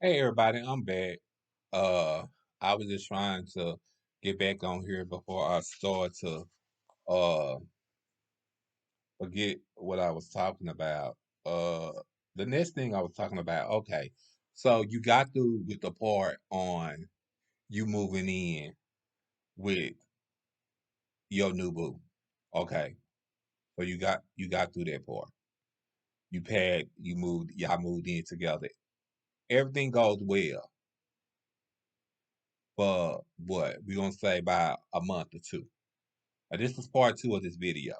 Hey everybody, I'm back. Uh I was just trying to get back on here before I start to uh forget what I was talking about. Uh the next thing I was talking about, okay. So you got through with the part on you moving in with your new boo. Okay. So you got through that part. Y'all moved in together. Everything goes well for what? We're gonna say about a month or two. Now, this is part two of this video.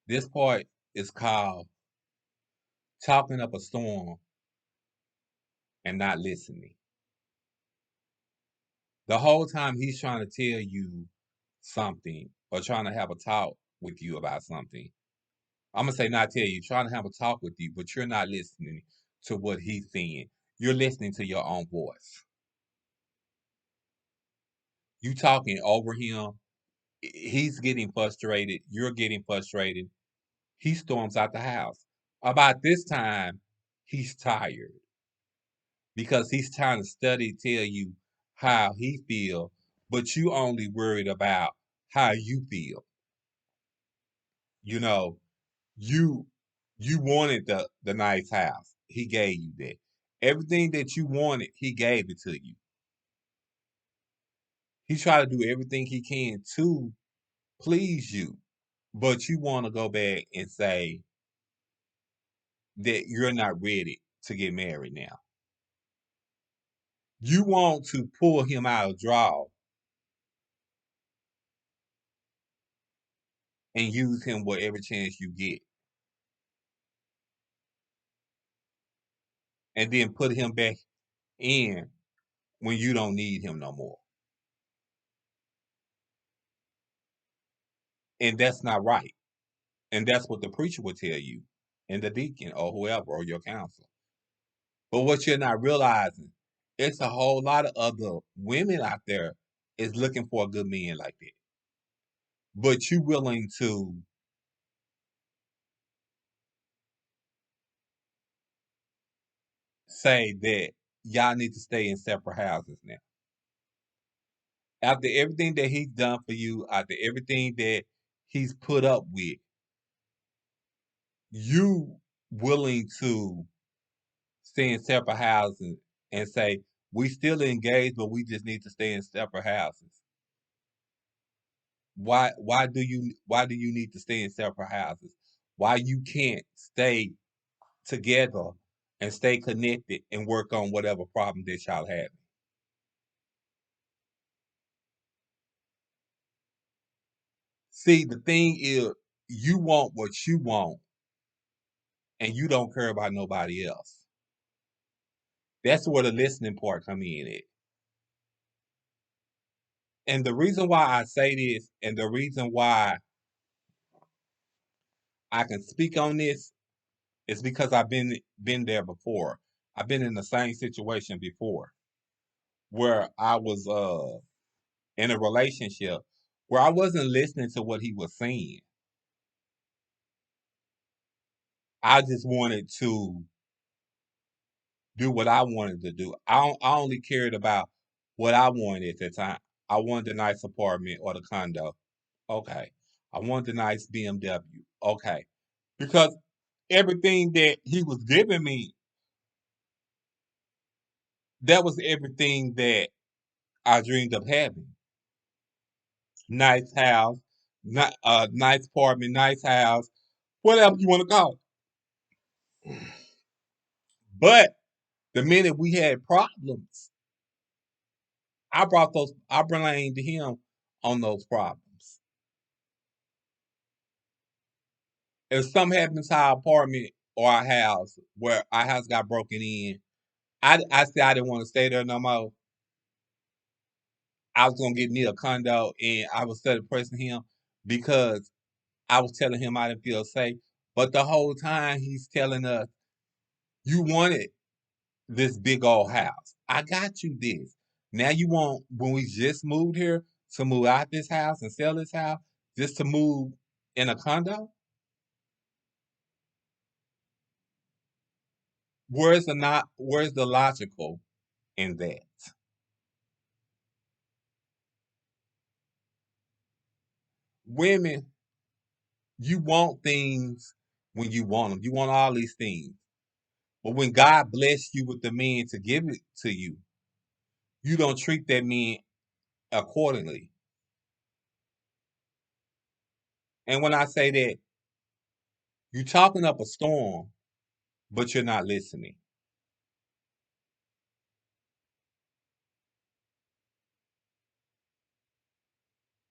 This part is called talking up a storm and not listening. The whole time he's trying to tell you something or trying to have a talk with you about something. I'm gonna say not tell you, trying to have a talk with you, but you're not listening to what he's saying. You're listening to your own voice. You talking over him. He's getting frustrated. You're getting frustrated. He storms out the house. About this time, he's tired because he's trying to study tell you how he feel, but you only worried about how you feel. You know, you you wanted the nice house. He gave you that. Everything that you wanted, he gave it to you. He tried to do everything he can to please you, but you want to go back and say that you're not ready to get married now. You want to pull him out of draw and use him whatever chance you get, and then put him back in when you don't need him no more. And that's not right. And that's what the preacher would tell you, and the deacon or whoever or your counselor. But what you're not realizing, it's a whole lot of other women out there is looking for a good man like that. But you willing to say that y'all need to stay in separate houses now. After everything that he's done for you, after everything that he's put up with, you willing to stay in separate houses and say, we still engaged, but we just need to stay in separate houses. Why do you need to stay in separate houses? Why you can't stay together and stay connected and work on whatever problem that y'all have? See, the thing is, you want what you want and you don't care about nobody else. That's where the listening part come in at. And the reason why I say this and the reason why I can speak on this is because I've been there before. I've been in the same situation before where I was in a relationship where I wasn't listening to what he was saying. I just wanted to do what I wanted to do. I only cared about what I wanted at the time. I wanted a nice apartment or the condo. Okay. I wanted a nice BMW. Okay. Because everything that he was giving me, that was everything that I dreamed of having. Nice house, nice apartment, nice house, whatever you want to call it. But the minute we had problems, I blamed him on those problems. If something happens to our apartment or our house, where our house got broken in, I said I didn't want to stay there no more. I was gonna get me a condo, and I was started pressing him because I was telling him I didn't feel safe. But the whole time he's telling us, "You wanted this big old house. I got you this. Now you want when we just moved here to move out this house and sell this house just to move in a condo? Where's the logical in that? Women, you want things when you want them. You want all these things. But when God bless you with the man to give it to you, you don't treat that man accordingly. And when I say that, you're talking up a storm, but you're not listening.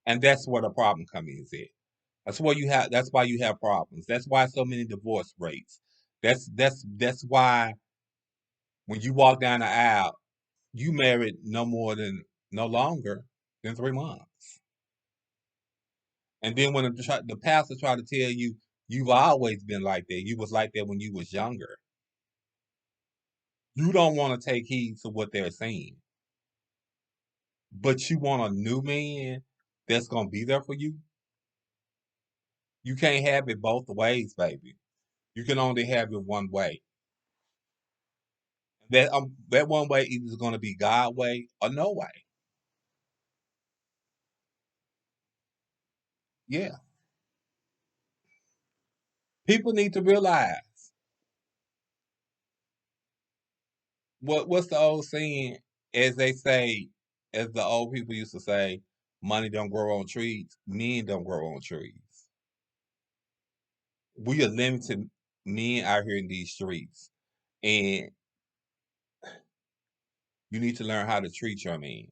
And that's where the problem comes in. That's why you have problems. That's why so many divorce rates. That's why when you walk down the aisle, you married no longer than 3 months. And then when the pastor try to tell you you've always been like that, you was like that when you was younger. You don't want to take heed to what they're saying, but you want a new man that's gonna be there for you. You can't have it both ways, baby. You can only have it one way. That one way either is gonna be God way or no way. Yeah. People need to realize what's the old saying, as they say, as the old people used to say, money don't grow on trees, men don't grow on trees. We are limited men out here in these streets. And you need to learn how to treat your man.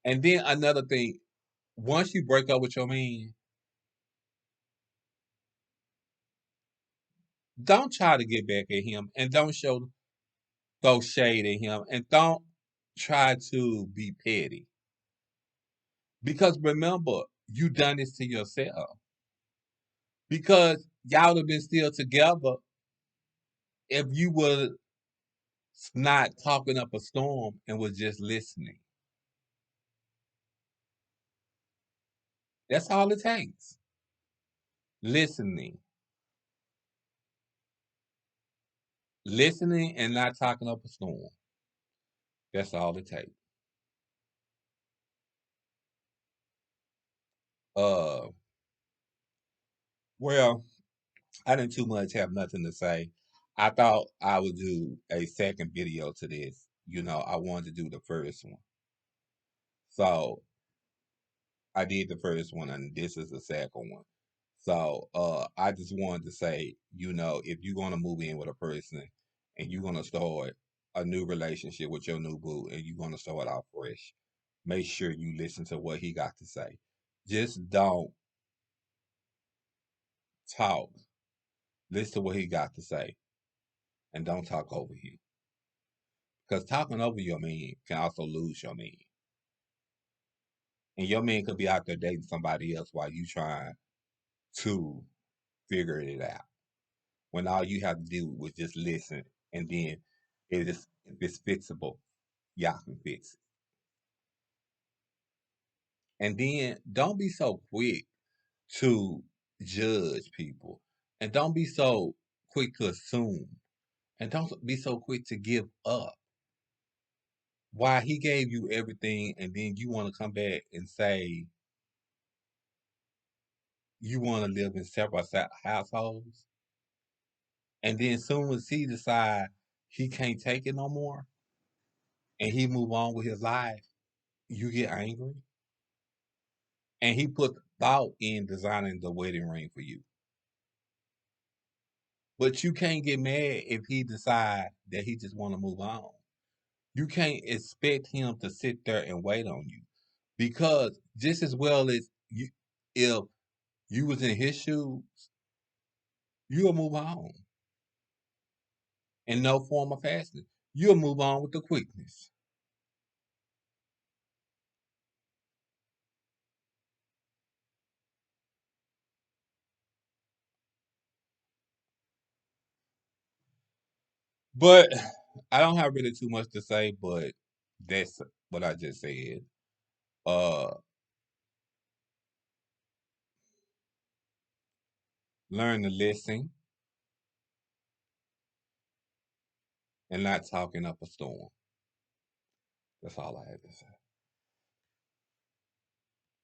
And then another thing, once you break up with your man, don't try to get back at him and don't throw shade at him and don't try to be petty. Because remember, you done this to yourself. Because y'all have been still together if you was not talking up a storm and was just listening. That's all it takes. Listening. Listening and not talking up a storm. That's all it takes. Uh well, I didn't too much have nothing to say. I thought I would do a second video to this. I wanted to do the first one. So I did the first one and this is the second one. So I just wanted to say, if you're gonna move in with a person and you're gonna start a new relationship with your new boo and you're gonna start out fresh, make sure you listen to what he got to say. Just don't talk. Listen to what he got to say and don't talk over him. Because talking over your man can also lose your man. And your man could be out there dating somebody else while you trying to figure it out. When all you have to do was just listen and then if it's fixable, y'all can fix it. And then don't be so quick to judge people. And don't be so quick to assume. And don't be so quick to give up. Why he gave you everything and then you want to come back and say you want to live in separate households, and then soon as he decide he can't take it no more and he move on with his life, you get angry. And he put thought in designing the wedding ring for you. But you can't get mad if he decide that he just want to move on. You can't expect him to sit there and wait on you. Because just as well as if you was in his shoes, you'll move on in no form of fashion. You'll move on with the quickness. But I don't have really too much to say, but that's what I just said. Uh Learn to listen and not talking up a storm. That's all I had to say.